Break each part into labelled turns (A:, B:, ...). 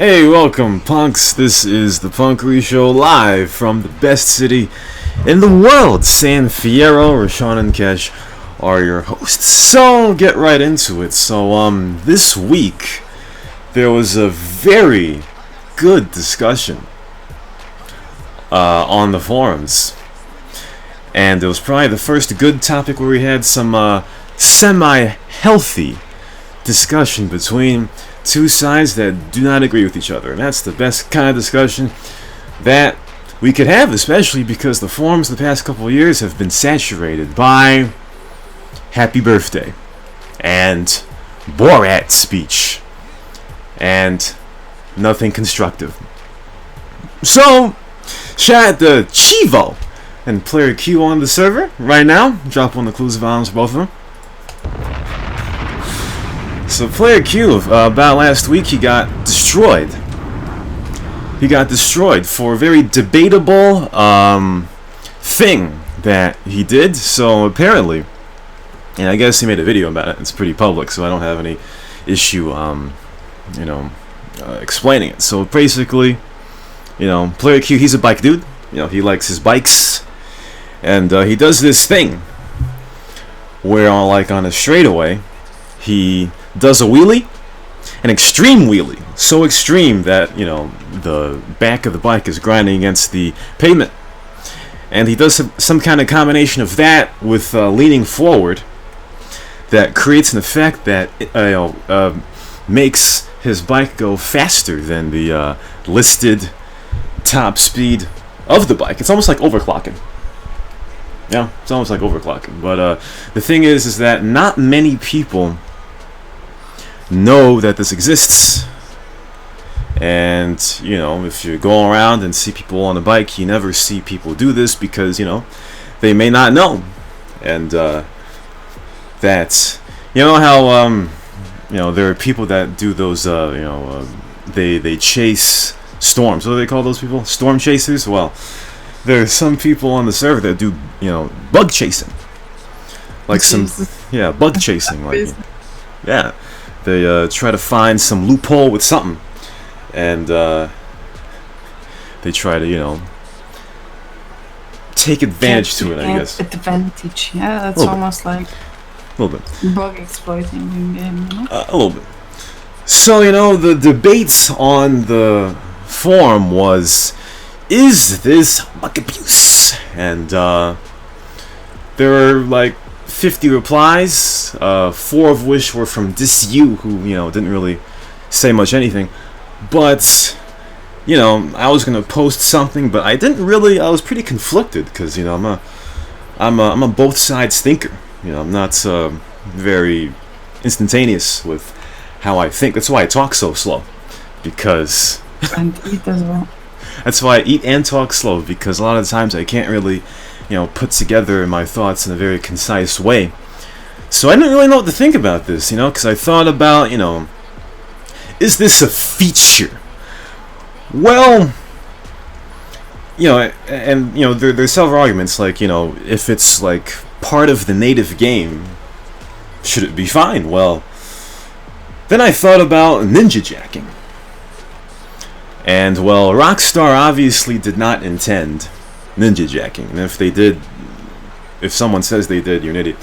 A: Hey, welcome, punks. This is the Punkery Show live from the best city in the world. San Fierro, Rashawn, and Kesh are your hosts. So, get right into it. So, this week there was a very good discussion on the forums, and it was probably the first good topic where we had some semi-healthy discussion between two sides that do not agree with each other. And that's the best kind of discussion that we could have, especially because the forums the past couple of years have been saturated by happy birthday and Borat speech and nothing constructive. So, shout out to Chivo and Player Q on the server right now. Drop on the clues bombs for both of them. So Player Q, about last week, he got destroyed. He got destroyed for a very debatable thing that he did. So apparently, and I guess he made a video about it. It's pretty public, so I don't have any issue, explaining it. So basically, Player Q, he's a bike dude. He likes his bikes, and he does this thing where, like on a straightaway, he does a wheelie, an extreme wheelie, so extreme that the back of the bike is grinding against the pavement, and he does some kind of combination of that with leaning forward that creates an effect that makes his bike go faster than the listed top speed of the bike. It's almost like overclocking. Yeah, it's almost like overclocking. But the thing is that not many people know that this exists. And, if you go around and see people on a bike, you never see people do this because, they may not know. And that's, how, there are people that do those, they chase storms. What do they call those people? Storm chasers? Well, there are some people on the server that do, bug chasing. Like bug chasing. Like, yeah. They try to find some loophole with something. And they try to, take advantage to it, I guess.
B: Advantage, yeah, that's almost like
A: a little bit
B: bug exploiting in game,
A: a little bit. So, the debates on the forum was, is this bug abuse? And there were like 50 replies, 4 of which were from Disu, who didn't really say much anything. But I was gonna post something, but I didn't really. I was pretty conflicted because I'm a both sides thinker. I'm not very instantaneous with how I think. That's why I talk so slow, because
B: and eat as well.
A: That's why I eat and talk slow, because a lot of the times I can't really put together my thoughts in a very concise way. So I didn't really know what to think about this, because I thought about, is this a feature? Well, and there's several arguments, like, if it's like part of the native game, should it be fine? Well, then I thought about ninja jacking. And, well, Rockstar obviously did not intend ninja jacking, and if someone says they did, you're an idiot.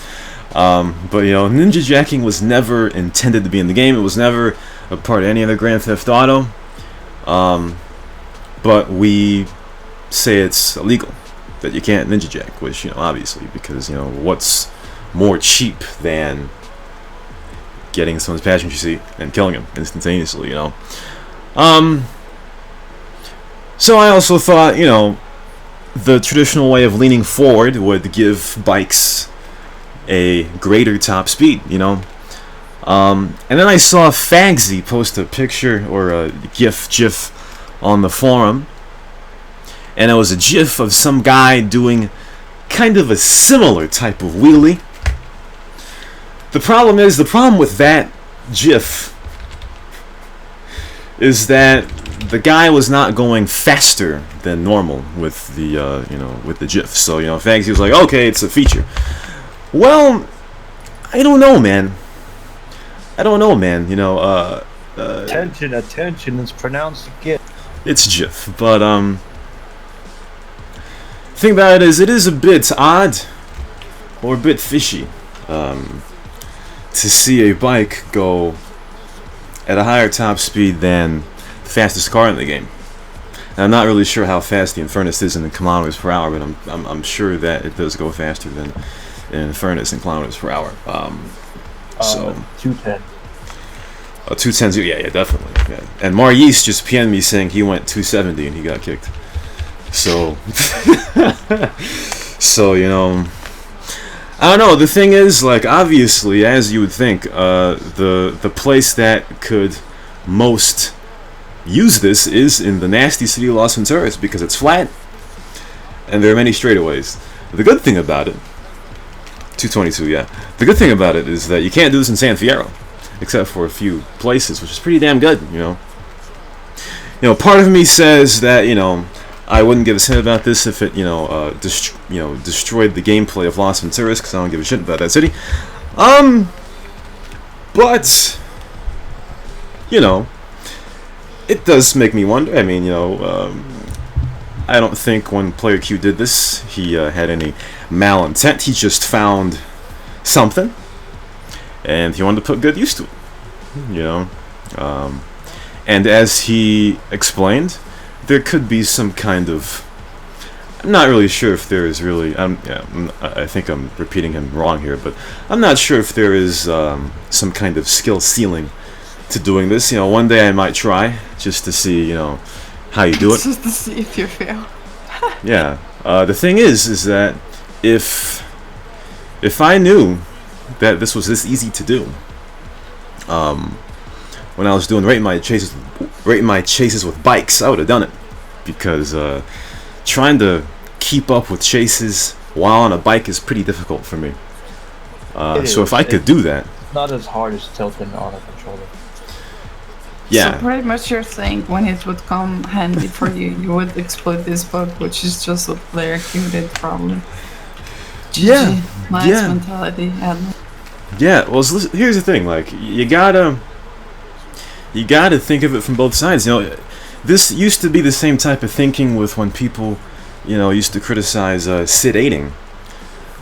A: But ninja jacking was never intended to be in the game. It was never a part of any other Grand Theft Auto. But we say it's illegal, that you can't ninja jack, which obviously, because what's more cheap than getting someone's passenger seat and killing him instantaneously? So I also thought the traditional way of leaning forward would give bikes a greater top speed, and then I saw Fagsy post a picture or a GIF on the forum, and it was a GIF of some guy doing kind of a similar type of wheelie. The problem with that GIF is that the guy was not going faster than normal with the with the GIF. So Fagsy was like, okay, it's a feature. Well, I don't know, man.
C: Attention, it's pronounced GIF.
A: It's GIF, but thing about it is a bit odd or a bit fishy to see a bike go at a higher top speed than the fastest car in the game. And I'm not really sure how fast the Infernus is in kilometers per hour, but I'm sure that it does go faster than an Infernus in kilometers per hour. So
C: 210.
A: 210, yeah, definitely. Yeah. And Marius just PN'd me saying he went 270 and he got kicked. So, so I don't know. The thing is, like, obviously, as you would think, the place that could most use this is in the nasty city of Las Venturas because it's flat and there are many straightaways. The good thing about it, 222, yeah. The good thing about it is that you can't do this in San Fierro, except for a few places, which is pretty damn good. Part of me says that I wouldn't give a shit about this if it destroyed the gameplay of Las Venturas, because I don't give a shit about that city. But it does make me wonder. I mean, I don't think when Player Q did this, he had any malintent. He just found something, and he wanted to put good use to it. And as he explained, there could be some kind of. I'm not really sure if there is really. I think I'm repeating him wrong here, but I'm not sure if there is some kind of skill ceiling to doing this. One day I might try just to see, how you do it.
B: Just to see if you fail.
A: Yeah. The thing is that if I knew that this was this easy to do, when I was doing rating my chases with bikes, I would have done it, because trying to keep up with chases while on a bike is pretty difficult for me. So if I could do that,
C: not as hard as tilting on a controller.
A: Yeah.
B: So pretty much you're saying when it would come handy for you, you would exploit this bug, which is just what Player Q did probably.
A: Yeah.
B: Nice
A: Yeah.
B: mentality.
A: Yeah. Well, here's the thing. Like, you gotta think of it from both sides. This used to be the same type of thinking with when people, used to criticize sit-aiding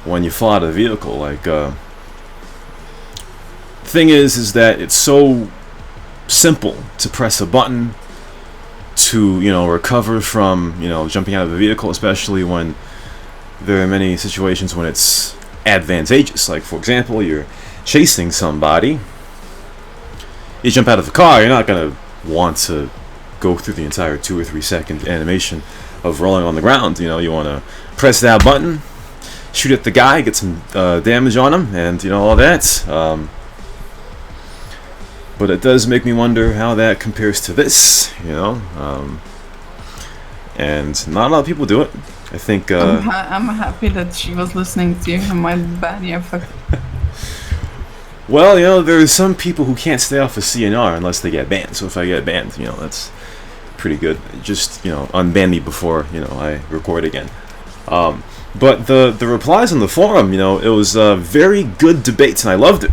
A: when you fly out of a vehicle. Like, thing is that it's so simple to press a button to recover from jumping out of a vehicle, especially when there are many situations when it's advantageous. Like, for example, you're chasing somebody, you jump out of the car, you're not gonna want to go through the entire 2 or 3 second animation of rolling on the ground. You want to press that button, shoot at the guy, get some damage on him, and all that. But it does make me wonder how that compares to this, and not a lot of people do it. I think.
B: I'm happy that she was listening to you. My bad, yeah, fuck.
A: Well, there are some people who can't stay off of CNR unless they get banned. So if I get banned, that's pretty good. Just unban me before I record again. But the replies on the forum, it was very good debates, and I loved it.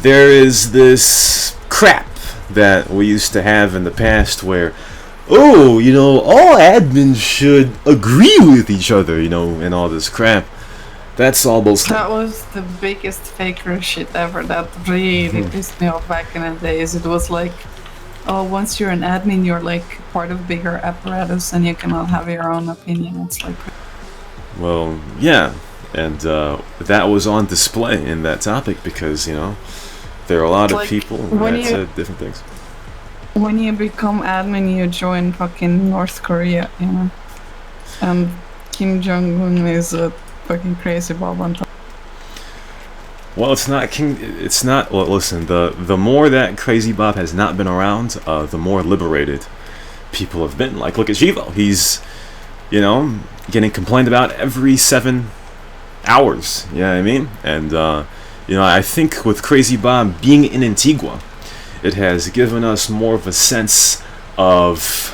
A: There is this crap that we used to have in the past where, all admins should agree with each other, and all this crap. That's all bullshit.
B: That was the biggest faker shit ever. That really pissed me off back in the days. It was like, once you're an admin, you're like part of bigger apparatus and you cannot have your own opinion. It's like... Well,
A: yeah. And that was on display in that topic because, there are a lot of people that said different things.
B: When you become admin, you join fucking North Korea, and Kim Jong-un is a fucking crazy Bob on top.
A: Well, it's not. Well, listen. The more that Crazy Bob has not been around, the more liberated people have been. Like, look at Jivo. He's, getting complained about every 7 hours. You know what I mean? And I think with Crazy Bob being in Antigua, it has given us more of a sense of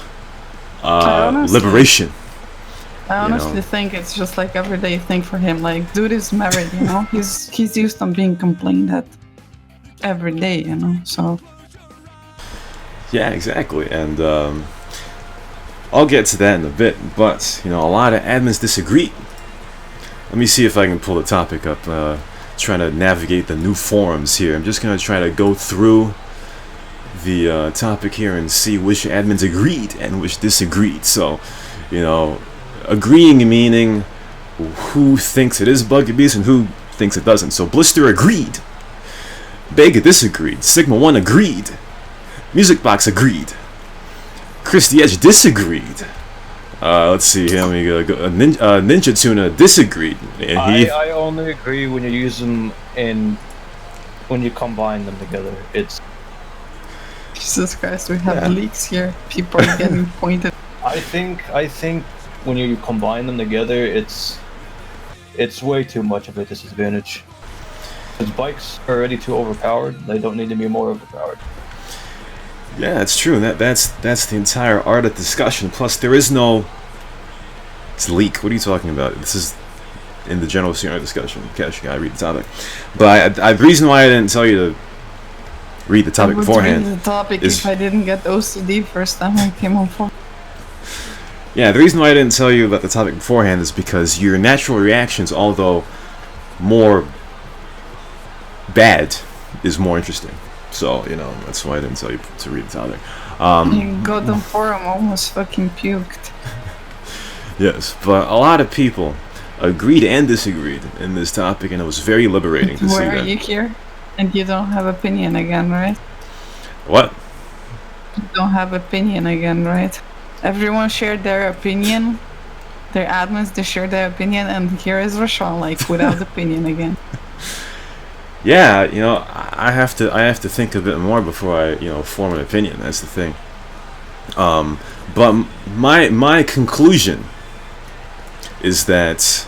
A: liberation.
B: I honestly think it's just like everyday thing for him. Like, dude is married, he's used on being complained at every day, so
A: Yeah, exactly, and I'll get to that in a bit. But a lot of admins disagree. Let me see if I can pull the topic up. Trying to navigate the new forums here. I'm just gonna try to go through the topic here and see which admins agreed and which disagreed. So, agreeing meaning who thinks it is bug abuse and who thinks it doesn't. So Blister agreed. Bega disagreed. Sigma 1 agreed. Musicbox agreed. Chris the Edge disagreed. Let's see here. Let me go. Ninja Tuna disagreed. And
C: I only agree when you use them when you combine them together. It's
B: Jesus Christ, we have leaks here. People are getting pointed.
C: I think when you combine them together, it's way too much of a disadvantage. Because bikes are already too overpowered. They don't need to be more overpowered.
A: Yeah, it's true. That's the entire art of discussion. Plus, there is no. It's leak. What are you talking about? This is in the general scenario discussion. Cash, you gotta read the topic. But the reason why I didn't tell you to read the topic beforehand.
B: Read the topic if I didn't get OCD first time I came on for.
A: Yeah, the reason why I didn't tell you about the topic beforehand is because your natural reactions, although more bad, is more interesting. So, that's why I didn't tell you to read the topic.
B: Gotham Forum almost fucking puked.
A: Yes, but a lot of people agreed and disagreed in this topic, and it was very liberating to see that.
B: Why are you here? And you don't have opinion again, right?
A: What?
B: You don't have opinion again, right? Everyone shared their opinion. Their admins, they shared their opinion, and here is Rashawn, without opinion again.
A: Yeah, I have to think a bit more before I, form an opinion. That's the thing. But my conclusion is that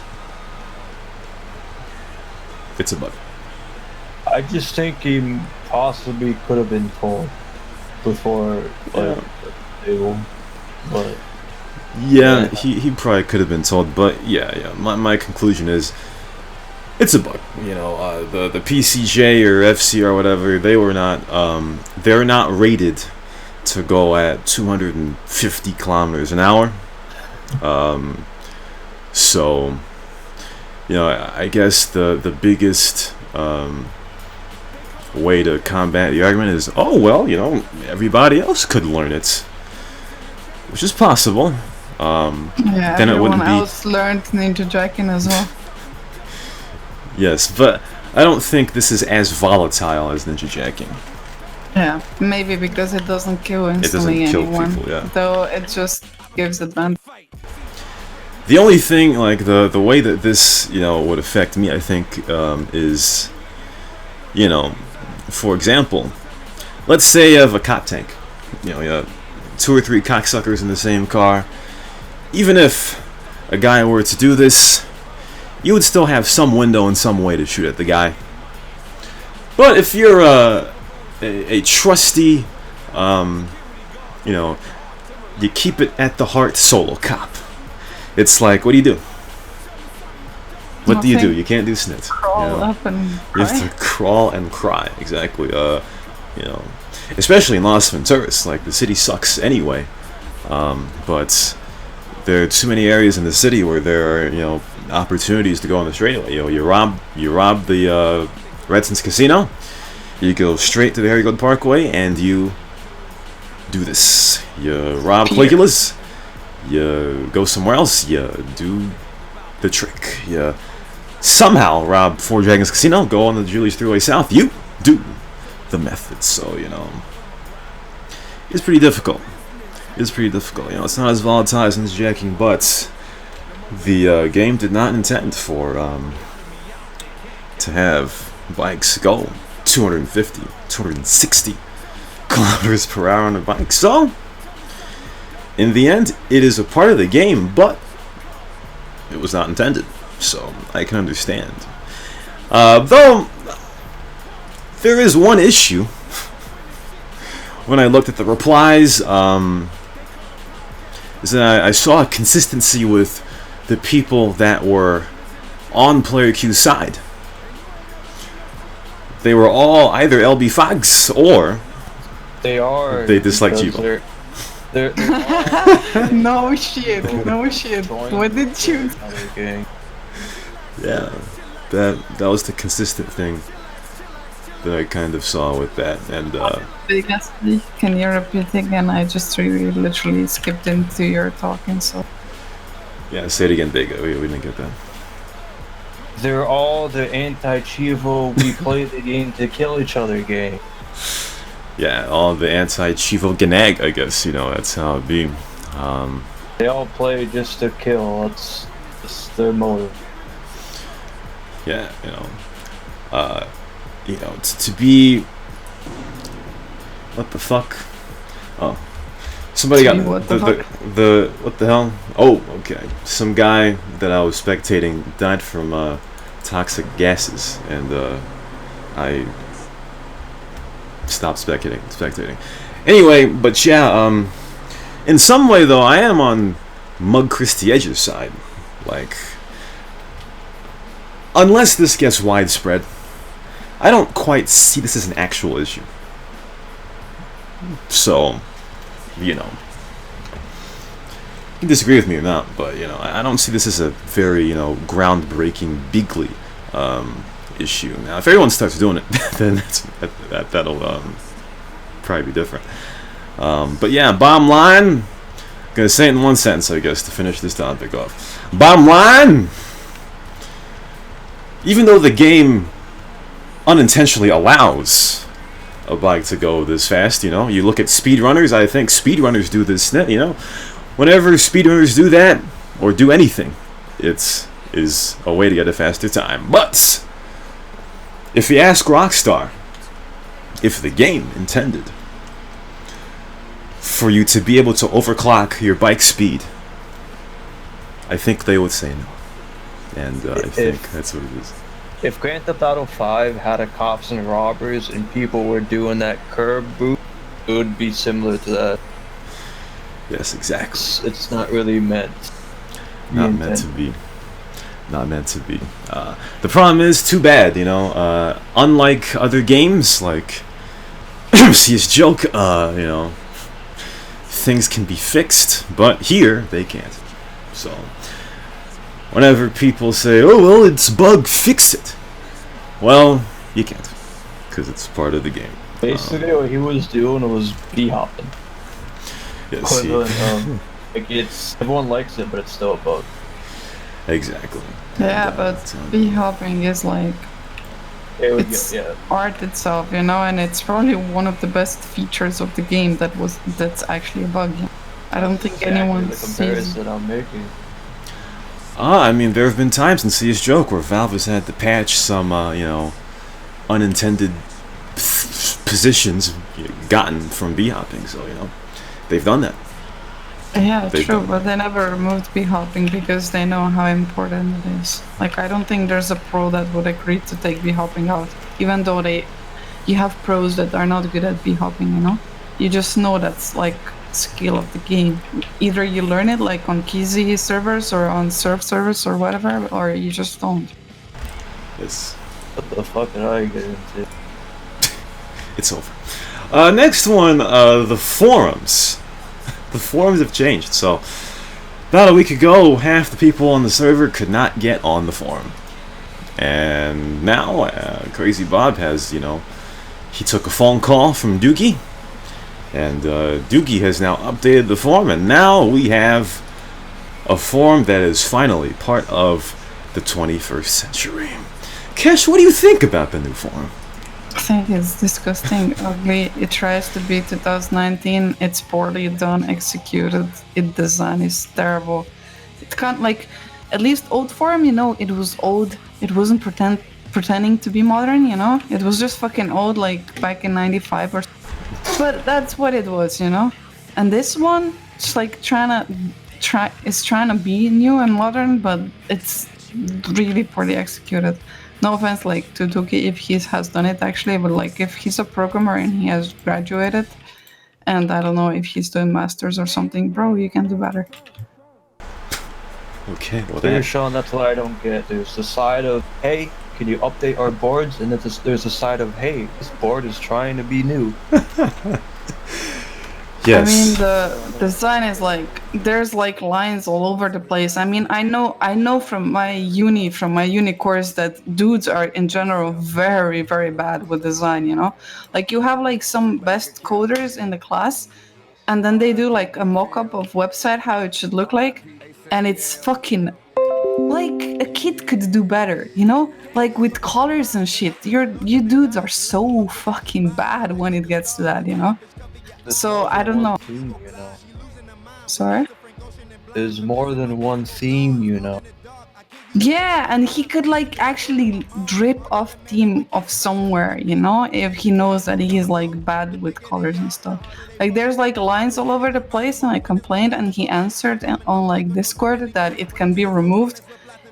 A: it's a bug.
C: I just think he possibly could have been told before, but
A: yeah, he probably could have been told, but yeah. My conclusion is it's a bug. The PCJ or FC or whatever, they're not rated to go at 250 kilometers an hour. So, I guess the biggest way to combat the argument is, everybody else could learn it, which is possible. Then it wouldn't be.
B: Everyone else learned ninja jacking as well.
A: Yes, but I don't think this is as volatile as ninja jacking.
B: Yeah, maybe because it doesn't kill instantly anyone.
A: People, yeah.
B: Though it just gives advantage.
A: The only thing, the way that this, would affect me, I think, is, for example, let's say you have a cop tank. You have 2 or 3 cocksuckers in the same car. Even if a guy were to do this, you would still have some window and some way to shoot at the guy. But if you're a trusty, you keep it at the heart solo cop. It's like, what do you do? What do you do? You can't do snit.
B: Crawl up and cry.
A: You have to crawl and cry. Exactly. Especially in Las Venturas. The city sucks anyway. But there are too many areas in the city where there are, opportunities to go on the straightaway. You rob the Redson's Casino. You go straight to the Harry Gold Parkway and you do this. You rob Caligula's. You go somewhere else. You do the trick. You somehow rob Four Dragons Casino. Go on the Julius Thruway South. You do the method. So it's pretty difficult. It's not as volatile as ninja jacking, but the game did not intend for to have bikes go 250, 260 kilometers per hour on a bike. So, in the end, it is a part of the game, but it was not intended. So, I can understand. Though, there is one issue. When I looked at the replies, is that I saw a consistency with the people that were on Player Q's side. They were all either LB Fogs or
C: They are.
A: They dislike
C: because
A: Chivo.
C: They're all
B: No shit. No shit.
C: joined
B: What did you?
C: another gang.
A: Yeah, that was the consistent thing that I kind of saw with that, and
B: Can you repeat again? I just really literally skipped into your talking, so.
A: yeah, say it again, Vega. We didn't get that.
C: They're all the anti-Chivo. We play the game to kill each other gang.
A: Yeah, all the anti-Chivo Ganag, I guess, that's how it be.
C: They all play just to kill. That's their motive.
A: Yeah, to be... What the fuck? Oh. Somebody got...
B: What
A: the hell? Oh, okay. Some guy that I was spectating died from, toxic gases, and, I... stopped spectating. Anyway, but yeah, in some way though, I am on Mug Christiege's side. Like, unless this gets widespread, I don't quite see this as an actual issue. So, you can disagree with me or not, but I don't see this as a very groundbreaking, bigly issue. Now, if everyone starts doing it, then that'll probably be different. But yeah, bottom line, gonna say it in one sentence, I guess, to finish this topic off. Bottom line, even though the game unintentionally allows a bike to go this fast, you look at speedrunners. I think speedrunners do this. Whenever speedrunners do that or do anything, it is a way to get a faster time. But if you ask Rockstar if the game intended for you to be able to overclock your bike speed, I think they would say no. And I think that's what it is.
C: If Grand Theft Auto 5 had a cops and robbers and people were doing that curb boot, it would be similar to that.
A: Yes, exactly.
C: It's not really meant.
A: Not meant to be. Not meant to be. The problem is, too bad, unlike other games, like CS Joke, things can be fixed, but here, they can't. So, whenever people say, oh, well, it's bug, fix it. Well, you can't, because it's part of the game.
C: Basically, what he was doing was b-hopping.
A: Yes,
C: everyone likes it, but it's still a bug.
A: Exactly.
B: Yeah, but b-hopping is like
C: It's
B: art itself, and it's probably one of the best features of the game that's actually a bug. I don't think anyone
C: the
B: sees.
C: comparison I'm making.
A: I mean, there have been times in CS Joke where Valve has had to patch some, unintended positions gotten from b-hopping, so, they've done that.
B: Yeah, true, but they never removed b-hopping because they know how important it is. Like, I don't think there's a pro that would agree to take b-hopping out, even though you have pros that are not good at b-hopping, You just know that's, like, skill of the game. Either you learn it, like, on KZ servers or on Surf servers or whatever, or you just don't.
A: Yes.
C: What the fuck did I get into?
A: It's over. Next one, the forums. The forums have changed, so about a week ago, half the people on the server could not get on the forum. And now, Crazy Bob has, he took a phone call from Doogie, and Doogie has now updated the forum, and now we have a forum that is finally part of the 21st century. Kesh, what do you think about the new forum?
B: I think it's disgusting, ugly. It tries to be 2019. It's poorly done, executed. Its design is terrible. It can't, like, at least old forum, it was old. It wasn't pretending to be modern, It was just fucking old, like back in '95 or. But that's what it was, And this one, it's like trying to be new and modern, but it's really poorly executed. No offense, like, to Tuki if he has done it actually, but like if he's a programmer and he has graduated, and I don't know if he's doing masters or something, bro, you can do better.
A: Okay, well
C: Here, Sean, that's what I don't get. There's the side of, hey, can you update our boards? And there's the side of, hey, this board is trying to be new.
A: Yes.
B: I mean, the design is like there's like lines all over the place. I mean, I know from my uni course that dudes are in general very very bad with design. You know, like you have like some best coders in the class, and then they do like a mock-up of website how it should look like, and it's fucking like a kid could do better. You know, like with colors and shit. You dudes are so fucking bad when it gets to that. You know.
C: There's
B: So
C: more
B: I
C: than
B: don't
C: one
B: know.
C: theme, you know.
B: Sorry.
C: There's more than one theme, you know.
B: Yeah, and he could like actually drip off theme of somewhere, you know, if he knows that he's like bad with colors and stuff. Like there's like lines all over the place, and I complained, and he answered on like Discord that it can be removed.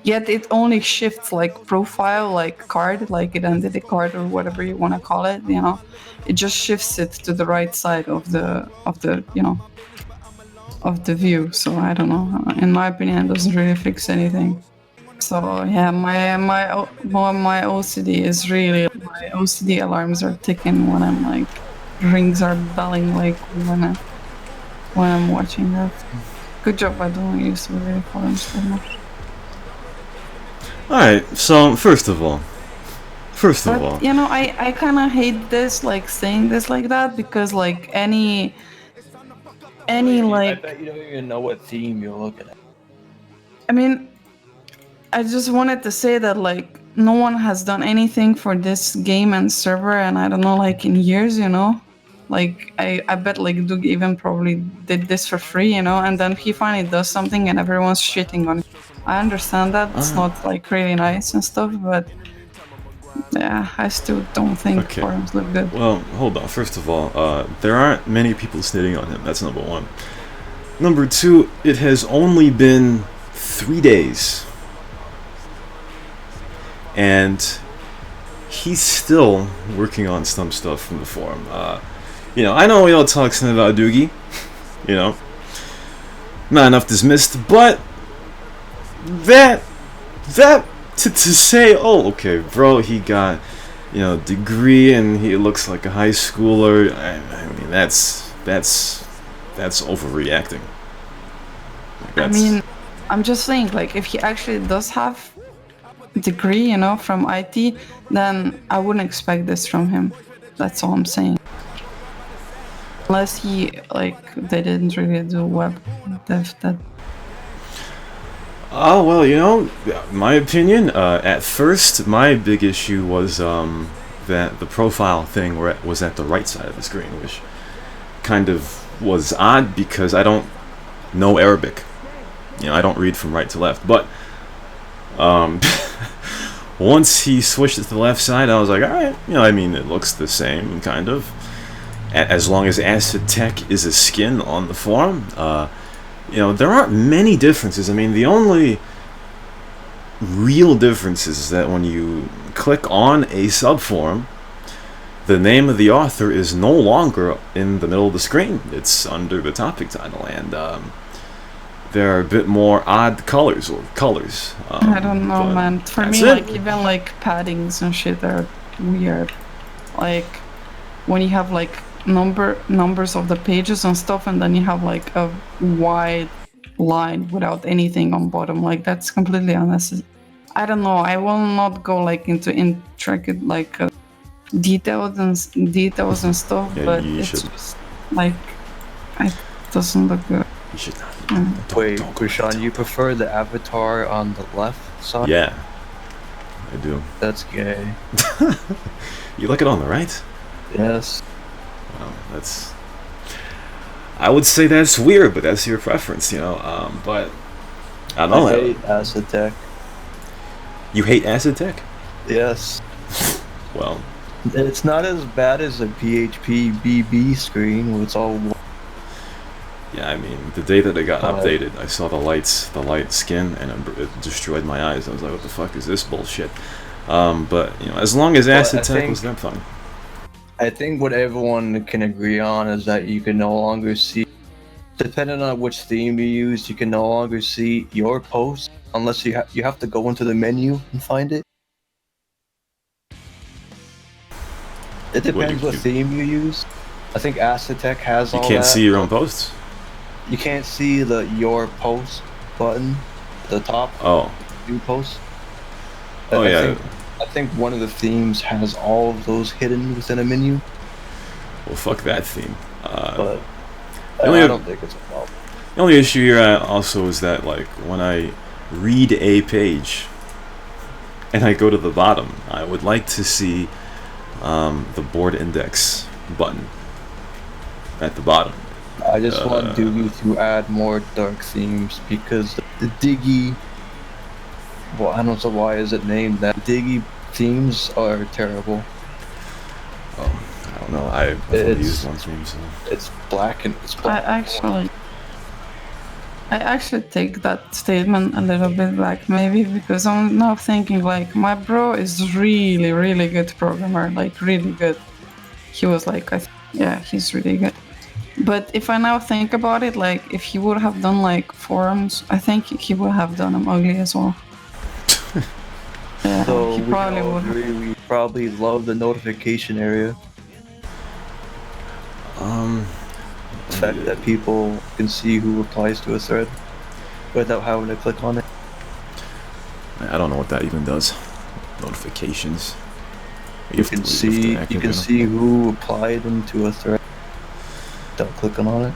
B: Yet it only shifts like profile, like card, like identity card or whatever you want to call it. You know, it just shifts it to the right side of the of the view. So I don't know. In my opinion, it doesn't really fix anything. So yeah, my OCD is really my OCD alarms are ticking when I'm like rings are belling like when I'm watching that. Good job, I don't use to really forums so much.
A: Alright, so first of all,
B: But you know, I kind of hate this like saying this like that because like any
C: I
B: like
C: bet you don't even know what theme you're looking at.
B: I mean I just wanted to say that like no one has done anything for this game and server, and I don't know, like in years, you know. Like I bet like Doug even probably did this for free, you know, and then he finally does something and everyone's shitting on it. I understand that it's not like really nice and stuff, but yeah, I still don't think
A: Okay.
B: forums look good.
A: Well, hold on. First of all, there aren't many people snitting on him. That's number one. Number two, it has only been 3 days. And he's still working on some stuff from the forum. You know, I know we all talking about Doogie. You know, not enough dismissed, but that to say, oh, okay, bro, he got, you know, degree and he looks like a high schooler. I mean, that's overreacting. Like,
B: I mean, I'm just saying, like, if he actually does have a degree, you know, from IT, then I wouldn't expect this from him. That's all I'm saying. Unless he, like, they didn't really do web dev that.
A: Oh, well, you know, my opinion, at first, my big issue was that the profile thing was at the right side of the screen, which kind of was odd because I don't know Arabic. You know, I don't read from right to left. But once he switched it to the left side, I was like, alright, you know, I mean, it looks the same, kind of. As long as Acid Tech is a skin on the forum, you know, there aren't many differences. I mean, the only real difference is that when you click on a subforum, the name of the author is no longer in the middle of the screen. It's under the topic title, and there are a bit more odd colors.
B: I don't know, man. For me, like, even, like, paddings and shit are weird. Like, when you have, like, numbers of the pages and stuff, and then you have, like, a wide line without anything on bottom. Like, that's completely unnecessary. I don't know. I will not go, like, into intricate, like, details and stuff,
A: Yeah,
B: but
A: you
B: it's
A: should.
B: just, like, it doesn't look good.
A: You should not.
C: Wait, Krishan, you prefer the avatar on the left side?
A: Yeah, I do.
C: That's gay.
A: You like it on the right?
C: Yes.
A: Well, that's. I would say that's weird, but that's your preference, you know. But I don't know.
C: I hate Acid Tech.
A: You hate Acid Tech?
C: Yes.
A: Well,
C: It's not as bad as a PHP BB screen where it's all.
A: yeah. I mean, the day that it got updated, I saw the light skin, and it destroyed my eyes. I was like, "What the fuck is this bullshit?" But you know, as long as Acid Tech was that fun.
C: I think what everyone can agree on is that you can no longer see, depending on which theme you use, you can no longer see your post unless you have to go into the menu and find it. It depends what theme you use. I think Acetec has
A: You
C: all
A: can't
C: that.
A: see your own posts?
C: You can't see the your post button, the top
A: Oh.
C: new post.
A: Oh, yeah.
C: I think one of the themes has all of those hidden within a menu,
A: Well, fuck that theme.
C: but
A: only
C: I
A: have-
C: don't think it's a problem.
A: The only issue here also is that, like, when I read a page and I go to the bottom, I would like to see the board index button at the bottom.
C: I just want Doogie to add more dark themes because the Diggy. Well, I don't know why is it named that. Diggy themes are terrible.
A: Oh, I don't know. I've only used one theme, so.
C: It's black and it's black.
B: I actually take that statement a little bit back, maybe, because I'm now thinking like my bro is really, really good programmer, like really good. He was like, yeah, he's really good. But if I now think about it, like if he would have done like forums, I think he would have done them ugly as well. Yeah,
C: So
B: he
C: we
B: probably
C: all
B: would.
C: agree we probably love the notification area. The fact that people can see who replies to a thread without having to click on it.
A: I don't know what that even does. Notifications.
C: You can see who replied into a thread without clicking on it.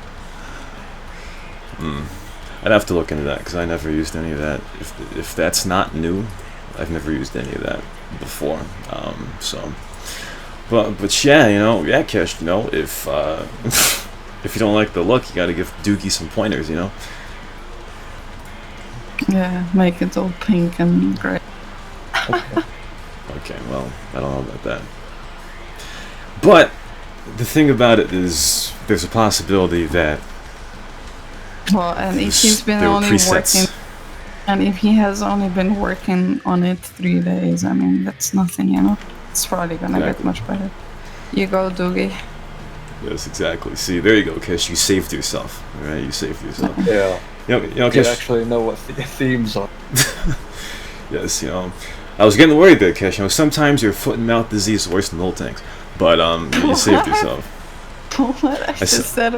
A: I'd have to look into that because I never used any of that. If that's not new, I've never used any of that before. But yeah, Kesh, if if you don't like the look, you got to give Doogie some pointers,
B: Yeah, make it all pink and gray.
A: Okay, well, I don't know about that. But the thing about it is, there's a possibility that
B: Well, and if he's been
A: there were
B: only
A: presets.
B: working, and if he has only been working on it 3 days, I mean, that's nothing, It's probably gonna get
A: Exactly.
B: much better. You go, Doogie.
A: Yes, exactly. See, there you go, Kesh. You saved yourself. All right, you saved yourself.
C: Yeah.
A: You
C: You
A: Kesh.
C: actually know what themes are.
A: Yes, I was getting worried there, Kesh. Sometimes your foot and mouth disease is worse than old tanks, but you saved yourself.
B: What I just said.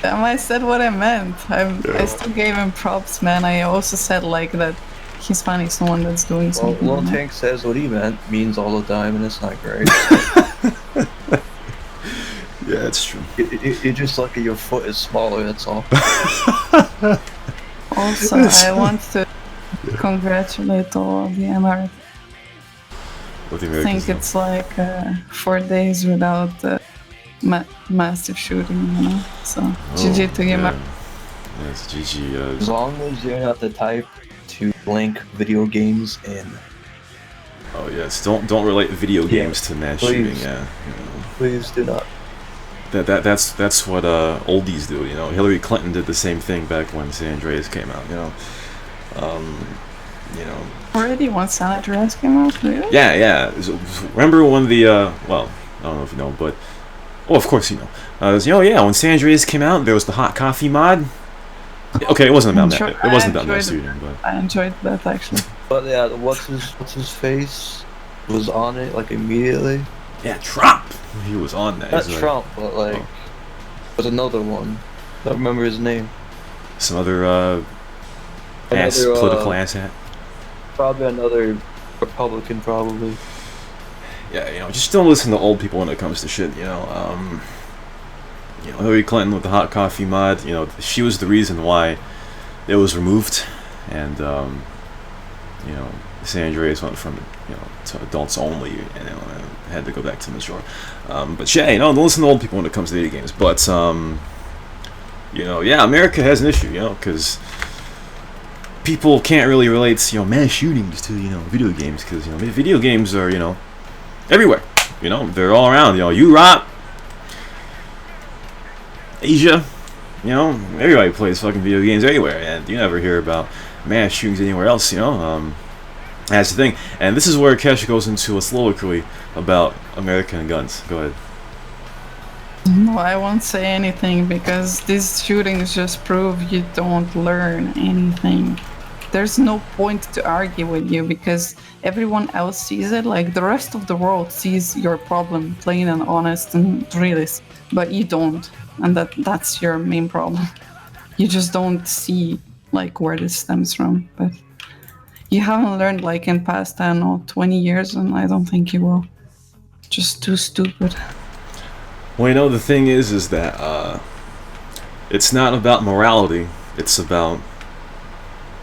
B: I said what I meant. I still gave him props, man. I also said like that he's finding someone that's doing
C: Well,
B: something.
C: Lil Tank says what he means all the time, and it's not great.
A: Yeah, that's true.
C: You're just lucky your foot is smaller, that's all.
B: Also, I want to congratulate all the Americans.
A: What the
B: I
A: Americans
B: think it's like 4 days without massive shooting, So, GG to you, man.
A: Yes, GG.
C: As long as you're not the type to link video games in.
A: Oh yes, don't relate video games to mass
C: please.
A: shooting. Yeah,
C: Please do not.
A: that's what oldies do. Hillary Clinton did the same thing back when San Andreas came out.
B: Already once San Andreas came out, really?
A: Yeah. Remember when the well, I don't know if you know, but of course you know. When San Andreas came out, there was the hot coffee mod. Okay, it wasn't about that. It wasn't about mass shooting, but
B: I enjoyed that actually.
C: But yeah, what's his face was on it like immediately.
A: yeah, Trump. He was on that.
C: Not
A: He's like,
C: Trump, but like there's another one. I don't remember his name.
A: some other political asshat.
C: Probably another Republican, probably.
A: Yeah, just don't listen to old people when it comes to shit. Hillary Clinton with the hot coffee mod. She was the reason why it was removed, and San Andreas went from to adults only, and had to go back to mature. But yeah, don't listen to old people when it comes to video games. But America has an issue, because people can't really relate, mass shootings to video games, because video games are everywhere. They're all around. Europe, Asia, everybody plays fucking video games everywhere, and you never hear about mass shootings anywhere else. That's the thing. And this is where Kesh goes into a soliloquy about American guns. Go ahead.
B: No, I won't say anything because these shootings just prove you don't learn anything. there's no point to argue with you because everyone else sees it. Like the rest of the world sees your problem plain and honest and realist, but you don't, and that's your main problem. You just don't see like where this stems from, but you haven't learned like in past, I don't know, 20 years, and I don't think you will. Just too stupid.
A: Well, you know, the thing is that it's not about morality. It's about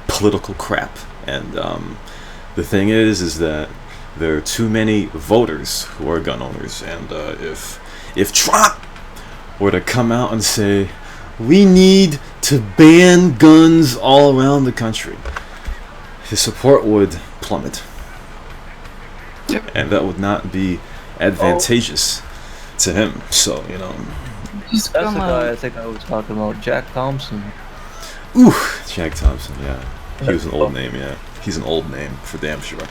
A: political crap. And the thing is that there are too many voters who are gun owners. And if Trump were to come out and say, we need to ban guns all around the country, his support would plummet.
B: Yep.
A: And that would not be advantageous to him. So, you know.
C: That's the guy I think I was talking about, Jack Thompson.
A: Ooh, Jack Thompson, yeah. He was an old name, yeah. He's an old name, for damn sure.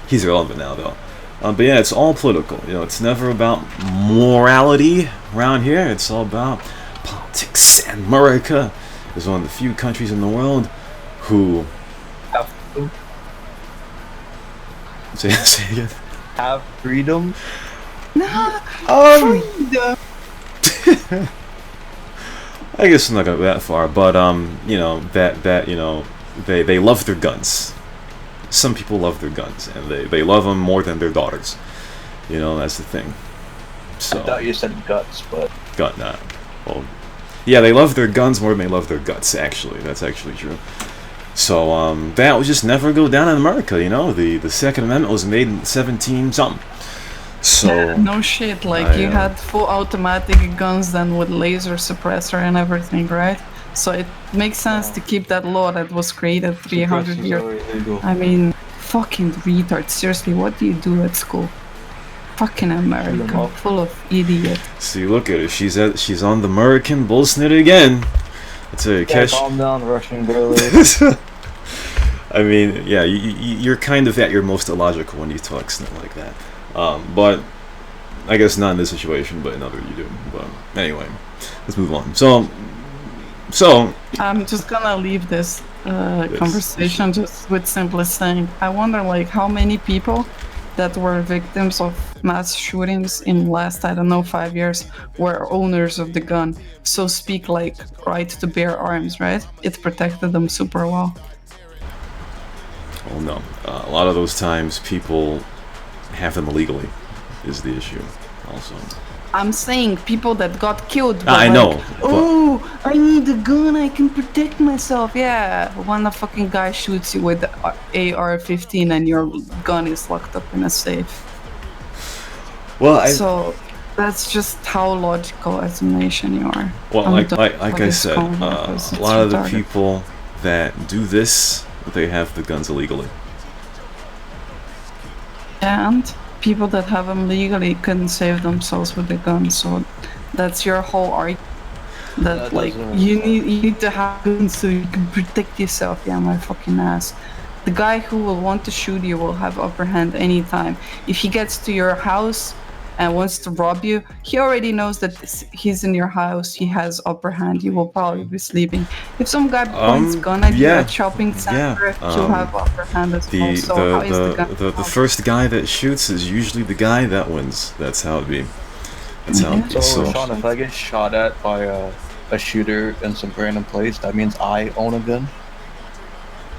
A: He's irrelevant now, though. But yeah, it's all political. You know, it's never about morality around here. It's all about politics. And America is one of the few countries in the world who... Say again.
C: Have freedom?
B: Freedom.
A: I guess I'm not gonna go that far, but you know, that you know, they love their guns. Some people love their guns, and they love them more than their daughters. You know, that's the thing. So
C: I thought you said guts, but
A: gut not. Well, yeah, they love their guns more than they love their guts. Actually, that's actually true. So that would just never go down in America. You know, the Second Amendment was made in 17 something. So
B: no shit, like you had full automatic guns then with laser suppressor and everything, right? So it makes sense to keep that law that was created 300 years. I mean, fucking retard. Seriously, what do you do at school? Fucking America, full of idiots.
A: See, look at her. She's on the American bullsnit again. I tell you,
C: yeah, calm down, Russian girl.
A: I mean, yeah, you're kind of at your most illogical when you talk snit like that. But I guess not in this situation, but in other you do. But anyway, let's move on. So
B: I'm just gonna leave this conversation just with simply saying, I wonder like how many people that were victims of mass shootings in last, I don't know, 5 years were owners of the gun. So speak like right to bear arms, right? It protected them super well.
A: Oh no, a lot of those times people have them illegally is the issue also.
B: I'm saying people that got killed.
A: I
B: like,
A: know.
B: Oh, I need a gun. I can protect myself. Yeah, when the fucking guy shoots you with the AR-15 and your gun is locked up in a safe.
A: Well,
B: so that's just how logical as a nation you are.
A: Well, like I said, a lot of the people that do this, they have the guns illegally.
B: And people that have them legally couldn't save themselves with the gun, so that's your whole argument. That like you need to have guns so you can protect yourself. Yeah, my fucking ass. The guy who will want to shoot you will have upper hand anytime. If he gets to your house and wants to rob you, he already knows that he's in your house. He has upper hand. You will probably be sleeping. If some guy points gun at you at shopping center, he'll have upper hand as well. So how is the gun?
A: The first guy that shoots is usually the guy that wins. That's how it be. That's how it be.
C: So, Sean, if I get shot at by a shooter in some random place, that means I own a gun?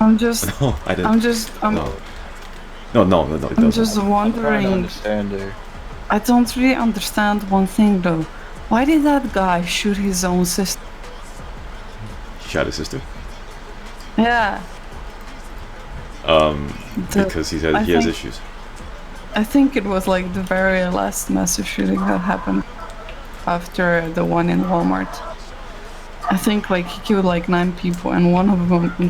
B: I'm just...
A: No, I didn't.
B: I'm just...
A: No, it
B: I'm just wondering...
C: I understand there.
B: I don't really understand one thing though. Why did that guy shoot his own sister?
A: Shot his sister?
B: Yeah.
A: Because he has issues.
B: I think it was like the very last massive shooting that happened after the one in Walmart. I think like he killed like 9 people, and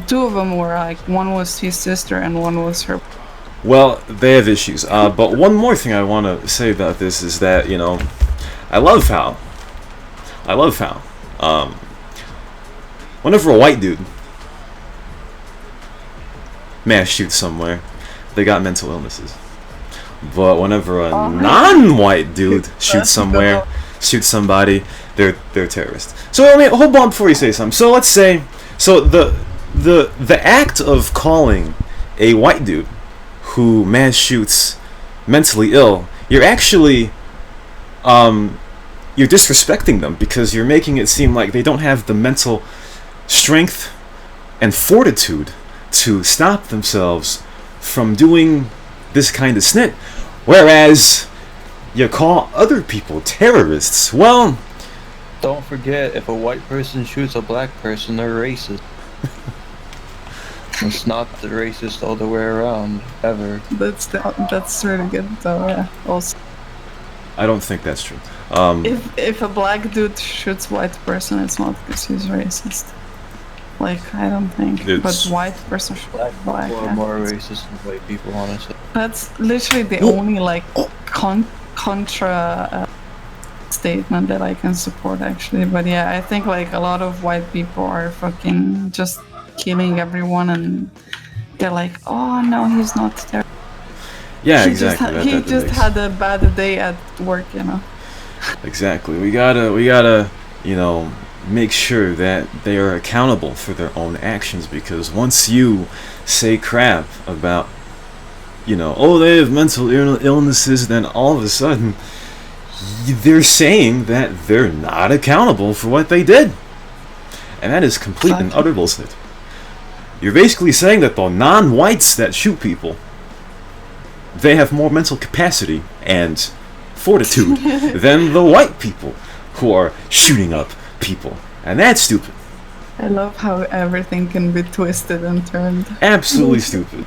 B: two of them were like, one was his sister and one was her.
A: Well, they have issues. But one more thing I want to say about this is that, you know, I love how, whenever a white dude mass shoots somewhere, they got mental illnesses. But whenever a non-white dude shoots somebody, they're terrorists. So I mean, hold on before you say something. So let's say, the act of calling a white dude who mass shoots mentally ill, you're actually you're disrespecting them because you're making it seem like they don't have the mental strength and fortitude to stop themselves from doing this kind of snit. Whereas you call other people terrorists. Well,
C: Don't forget, if a white person shoots a black person, they're racist. It's not the racist all the way around, ever.
B: That's really good though. Yeah. Also,
A: I don't think that's true.
B: if a black dude shoots white person, it's not because he's racist. Like I don't think. But white person shoots black.
C: People are
B: Yeah.
C: more racist than white people, honestly.
B: That's literally the only like contra statement that I can support actually. But yeah, I think like a lot of white people are fucking just killing everyone, and they're like, oh no, he's not terrorist.
A: Yeah,
B: He
A: exactly.
B: He just had a bad day at work, you know.
A: Exactly. We gotta, make sure that they are accountable for their own actions, because once you say crap about, oh, they have mental illnesses, then all of a sudden they're saying that they're not accountable for what they did. And that is complete and utter bullshit. You're basically saying that the non-whites that shoot people, they have more mental capacity and fortitude than the white people who are shooting up people. And that's stupid.
B: I love how everything can be twisted and turned.
A: Absolutely stupid.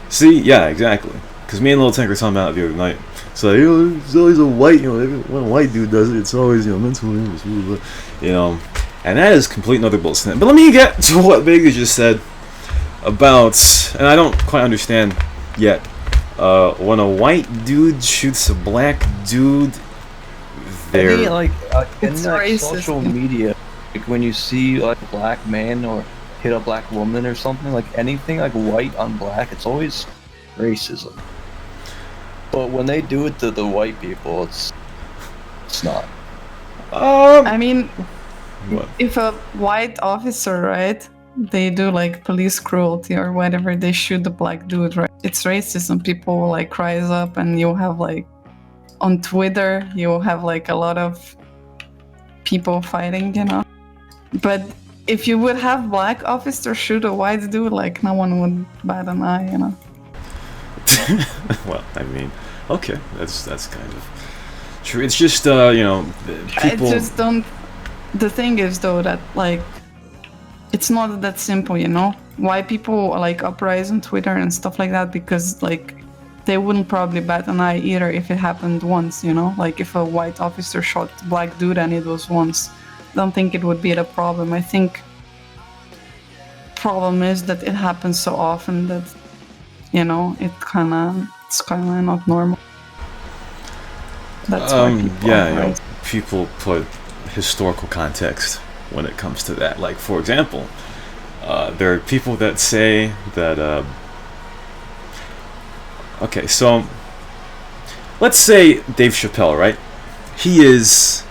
A: See? Yeah, exactly. Because me and Little Tank were talking about it the other night. So, it's always a white, when a white dude does it, it's always, mental illness, and that is complete and utter bullshit. But let me get to what Biggie just said about, and I don't quite understand yet, when a white dude shoots a black dude, they're...
C: I mean, like, in
B: It's
C: like
B: racist.
C: social media, like when you see like a black man or hit a black woman or something, like anything like white on black, it's always racism. But when they do it to the white people, it's not.
B: I mean,
A: What?
B: if a white officer, right, they do like police cruelty or whatever, they shoot the black dude, right? It's racism. People like rise up, and you have like on Twitter, you have like a lot of people fighting, But if you would have black officer shoot a white dude, like no one would bat an eye,
A: Well, I mean, okay, that's kind of true. It's just, people...
B: I just don't. The thing is, though, that like it's not that simple, Why people like uprise on Twitter and stuff like that, because like they wouldn't probably bat an eye either if it happened once, Like if a white officer shot a black dude and it was once, don't think it would be a problem. I think problem is that it happens so often that it's kind of not normal. That's why people uprise.
A: People put historical context when it comes to that. Like, for example, there are people that say that okay, so let's say Dave Chappelle, right? He is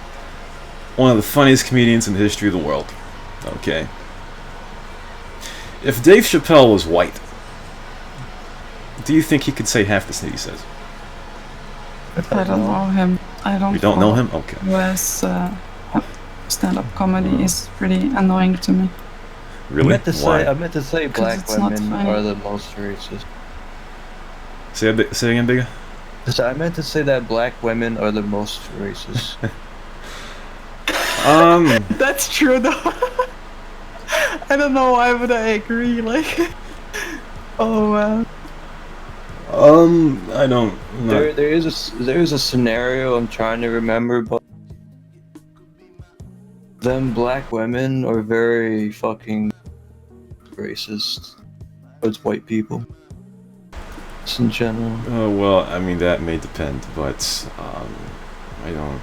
A: one of the funniest comedians in the history of the world. Okay. If Dave Chappelle was white, do you think he could say half the shit he says?
B: I don't know him. I don't.
A: You don't know him? Okay.
B: US stand-up comedy is pretty annoying to me.
A: Really? Why?
C: I meant to say black
B: it's not
C: women
B: funny.
C: are the most racist.
A: Say again, bigger.
C: I meant to say that black women are the most racist.
B: That's true though. I don't know why would I agree. Like, oh wow.
A: I don't.
C: There is a scenario I'm trying to remember, but them black women are very fucking racist towards white people. Just in general.
A: Well, I mean that may depend, but I don't.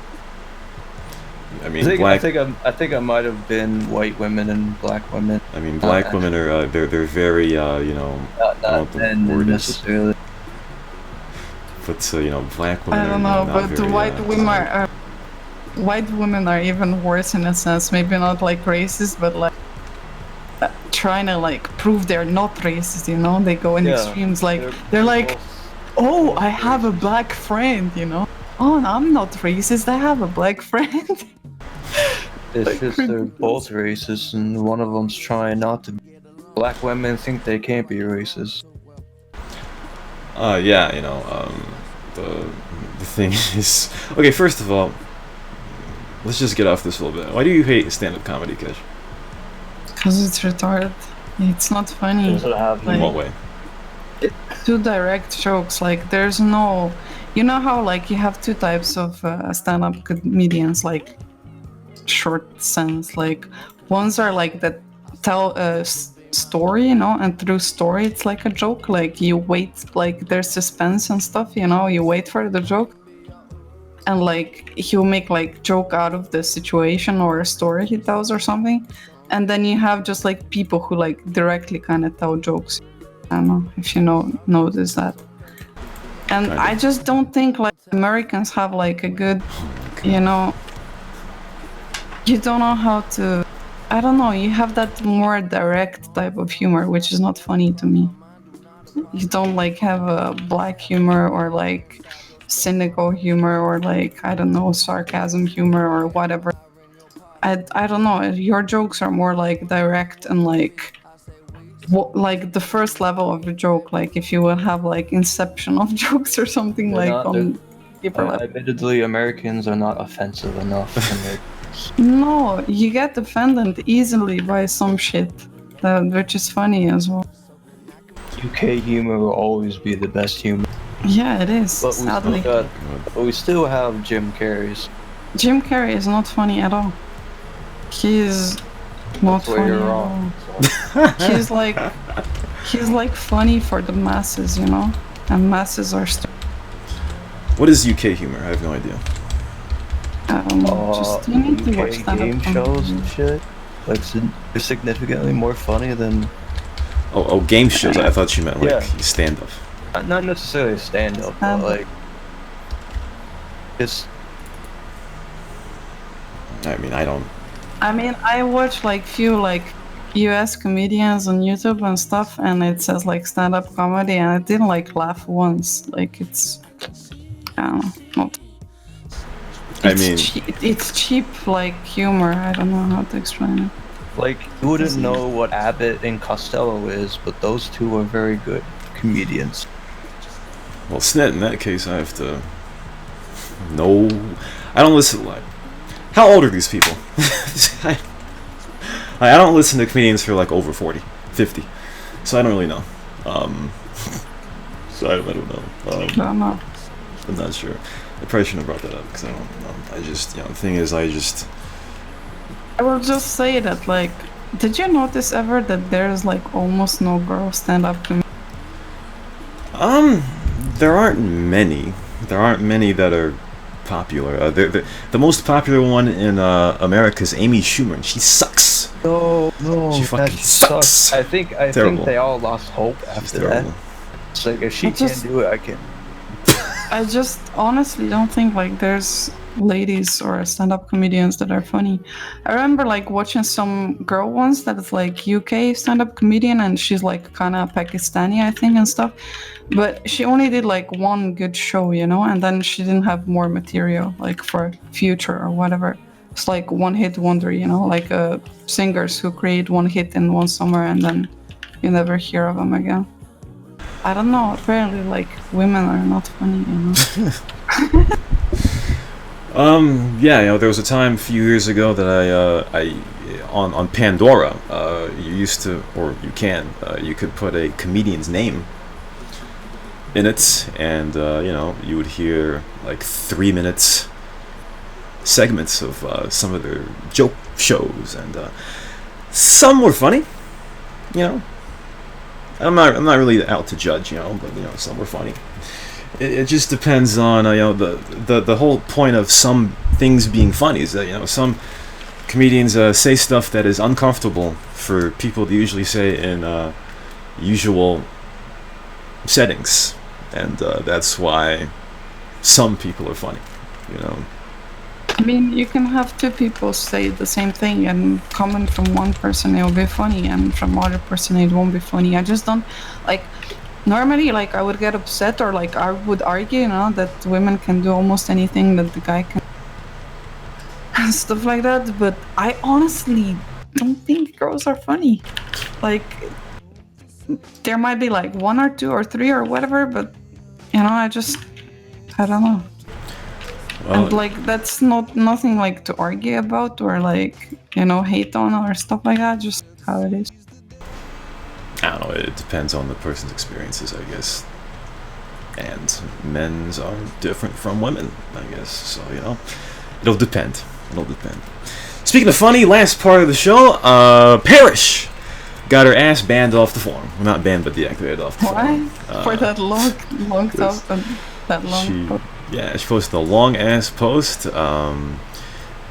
A: I mean,
C: I think I might have been white women and black women.
A: I mean, black women are they're very I don't know what the
C: Not
A: word is.
C: necessarily.
A: But black women.
B: I don't
A: are
B: know,
A: not
B: but
A: very,
B: white women are even worse in a sense. Maybe not like racist, but like trying to like prove they're not racist, you know? They go in
C: Yeah,
B: extremes, like they're like, oh, I have a black friend, you know? Oh, no, I'm not racist, I have a black friend.
C: It's
B: like,
C: just they're both racist, and one of them's trying not to. Black women think they can't be racist.
A: Yeah, you know, the thing is, okay. First of all, let's just get off this a little bit. Why do you hate stand-up comedy, Kish?
B: Because it's retarded. It's not funny.
C: Does it have
A: In what
B: Like,
A: way?
B: too direct jokes. Like, there's no. You know how, like, you have two types of stand-up comedians, like, short sense. Like, ones are like that tell a story, you know, and through story it's like a joke. Like, you wait, like, there's suspense and stuff, you know, you wait for the joke. And like he'll make like joke out of the situation or a story he tells or something. And then you have just like people who like directly kind of tell jokes. I don't know if you notice that. And
A: Kind of.
B: I just don't think like Americans have like a good, you know, you don't know how to, I don't know, you have that more direct type of humor, which is not funny to me. You don't like have a black humor or like cynical humor or like, I don't know, sarcasm humor or whatever. I don't know, your jokes are more like direct and like like the first level of a joke, like if you would have like inception of jokes or something,
C: They're
B: like
C: not-
B: on deeper level.
C: Admittedly, Americans are not offensive enough.
B: No, you get offended easily by some shit, which is funny as well.
C: UK humor will always be the best humor.
B: Yeah, it is,
C: But
B: sadly.
C: we still have Jim Carrey's.
B: Jim Carrey is not funny at all. He's not
C: That's where
B: funny
C: you're
B: at
C: wrong.
B: all. He's like funny for the masses, you know? And masses are
A: What is UK humor? I have no idea.
B: just you need to watch
C: UK
B: stand-up
C: game
B: comedy.
C: shows and shit. Like, they're significantly more funny than.
A: Oh, game shows. I thought you meant like
C: Yeah.
A: stand up.
C: Not necessarily stand-up, but
B: Stand-up.
C: like. Just.
A: I mean, I don't.
B: I mean, I watch like few like US comedians on YouTube and stuff, and it says like stand-up comedy, and I didn't like laugh once. Like it's, I don't know, not.
A: I mean,
B: It's cheap like humor. I don't know how to explain it.
C: Like, you wouldn't know what Abbott and Costello is, but those two are very good comedians.
A: well, Snit. In that case, I have to. No, I don't listen. Like, how old are these people? I don't listen to comedians who are like over 40, 50, so I don't really know. So I don't know.
B: I don't know.
A: I'm not sure. I probably shouldn't have brought that up because I don't know. I just, you know, the thing is, I
B: will just say that, like, did you notice ever that there's like almost no girl stand-up comedy?
A: There aren't many. There aren't many that are popular. The most popular one in America is Amy Schumer, and she sucks.
C: No,
A: She fucking
C: that sucks.
A: sucks.
C: I think
A: Terrible.
C: they all lost hope
A: She's
C: after
A: terrible.
C: that. It's like, if she
B: I just-
C: can't do it, I can.
B: I just honestly don't think like there's ladies or stand-up comedians that are funny. I remember like watching some girl once that is like UK stand-up comedian, and she's like kind of Pakistani, I think, and stuff. But she only did like one good show, you know, and then she didn't have more material like for future or whatever. It's like one-hit wonder, you know, like singers who create one hit in one summer and then you never hear of them again. I don't know. Apparently, like women are not funny, you know.
A: Yeah, you know, there was a time a few years ago that I on Pandora, you used to, or you can, you could put a comedian's name in it, and you know, you would hear like 3 minutes segments of some of their joke shows, and some were funny, you know. I'm not really out to judge, you know, but you know, some were funny. It just depends on you know, the whole point of some things being funny is that, you know, some comedians say stuff that is uncomfortable for people to usually say in usual settings, and that's why some people are funny, you know.
B: I mean, you can have two people say the same thing, and coming from one person it will be funny, and from other person it won't be funny. I just don't like. Normally, like I would get upset or like I would argue, that women can do almost anything that the guy can, and stuff like that. But I honestly don't think girls are funny. Like, there might be like one or two or three or whatever, but I don't know.
A: Well,
B: And like that's nothing like to argue about or like hate on or stuff like that. Just how it is.
A: I don't know. It depends on the person's experiences, I guess. And men's are different from women, I guess. So it'll depend. It'll depend. Speaking of funny, last part of the show, Parrish got her ass banned off the forum. Well, not banned, but deactivated off the forum.
B: Why? For that long talk, that long.
A: She posted a long ass post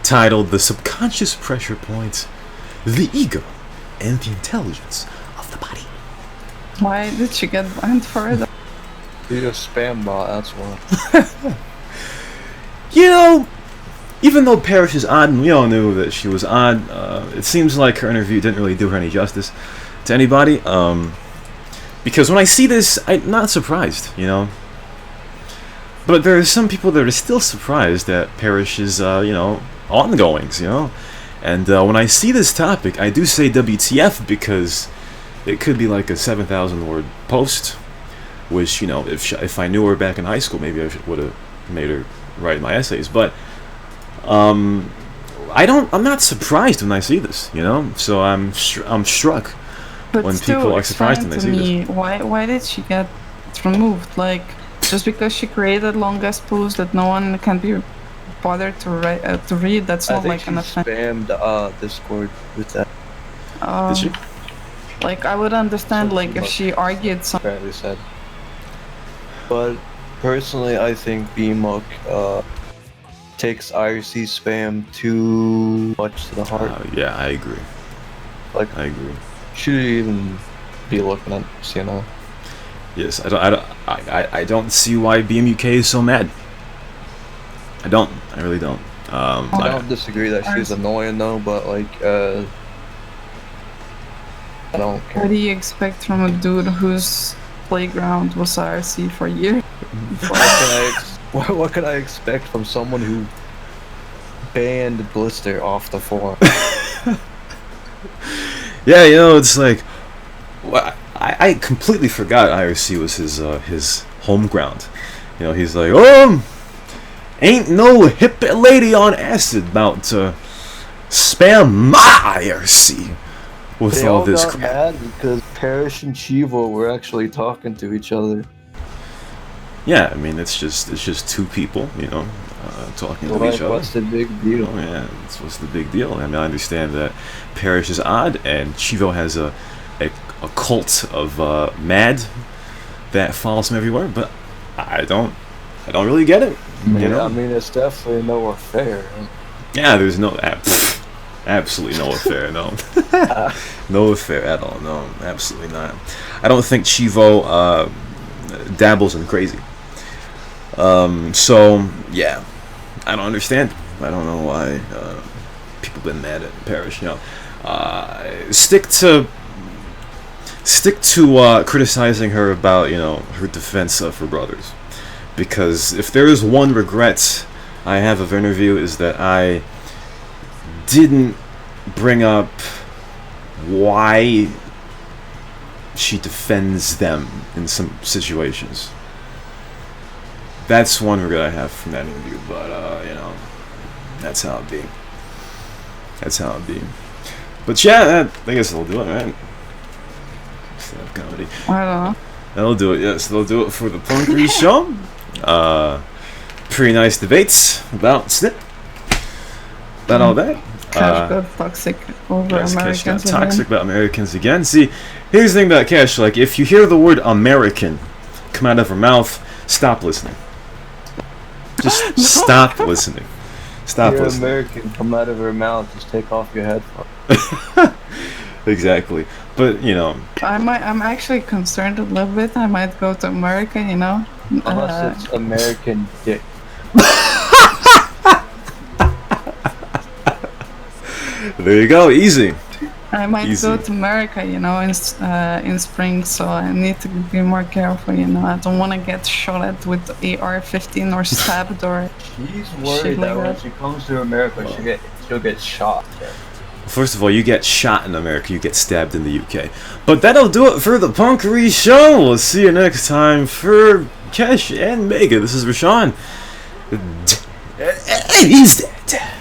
A: titled "The Subconscious Pressure Points, the Ego, and the Intelligence of the Body."
B: Why did she get banned for it?
C: She's a spam bot, that's why.
A: Even though Parrish is odd, and we all knew that she was odd, it seems like her interview didn't really do her any justice to anybody. Because when I see this, I'm not surprised, But there are some people that are still surprised at Parrish's, ongoings, And when I see this topic, I do say WTF because it could be like a 7,000-word post, which, if I knew her back in high school, maybe I would have made her write my essays. But I'm not surprised when I see this, So I'm struck
B: but
A: when people are surprised when they see this.
B: Why did she get removed? Like, just because she created long-ass posts that no one can be bothered to read, that's not like an offense.
C: I think she spammed Discord with that.
A: Did she?
B: Like, I would understand, like, if she argued something.
C: Apparently said. But personally, I think BMUK takes IRC spam too much to the heart.
A: Yeah, I agree. I agree.
C: Shouldn't even be looking at CNL.
A: Yes, I don't see why BMUK is so mad. I really don't.
C: I don't disagree that she's annoying though, but like, I don't care.
B: What do you expect from a dude whose playground was IRC for years?
C: What can I expect from someone who banned Blister off the forum?
A: Yeah, it's like, I completely forgot IRC was his home ground. He's like, ain't no hip lady on acid about to spam my IRC with
C: they
A: all
C: all
A: this
C: got
A: crap.
C: mad because Parrish and Chivo were actually talking to each other.
A: Yeah, I mean it's just two people, talking to each other.
C: What's the big deal?
A: Yeah, what's the big deal? I mean, I understand that Parrish is odd, and Chivo has a cult of mad that follows him everywhere, but I don't really get it.
C: I mean, it's definitely no affair.
A: Yeah, there's no absolutely no affair. No, no affair at all. No, absolutely not. I don't think Chivo dabbles in crazy. So yeah, I don't understand. I don't know why people been mad at Parrish. Stick to criticizing her about her defense of her brothers, because if there is one regret I have of interview is that I didn't bring up why she defends them in some situations. That's one regret I have from that interview, but that's how it be. But yeah, I guess that'll do it, right? Stand-up comedy.
B: I don't know.
A: That'll do it. Yes, they'll do it for the Punkery show. Pretty nice debates about Snip. About all that.
B: Cash got toxic over
A: Yes, Cash got
B: Americans.
A: toxic about Americans again. See, here's the thing about Cash. Like, if you hear the word American come out of her mouth, stop listening. Just stop listening. Stop
C: You're
A: listening.
C: American, come out of her mouth, just take off your headphones.
A: Exactly. But,
B: I'm actually concerned a little bit. I might go to America,
C: Unless it's American dick.
A: There you go, easy.
B: I might
A: Easy.
B: go to America, you know, in spring, so I need to be more careful, you know. I don't want to get shot at with AR-15 or stabbed or.
C: She's
B: Shit
C: worried
B: like
C: that when
B: that.
C: she comes to America, she'll get shot.
A: First of all, you get shot in America, you get stabbed in the UK. But that'll do it for the Punkery Show. We'll see you next time for Kesh and Mega. This is Rashawn. And he's dead.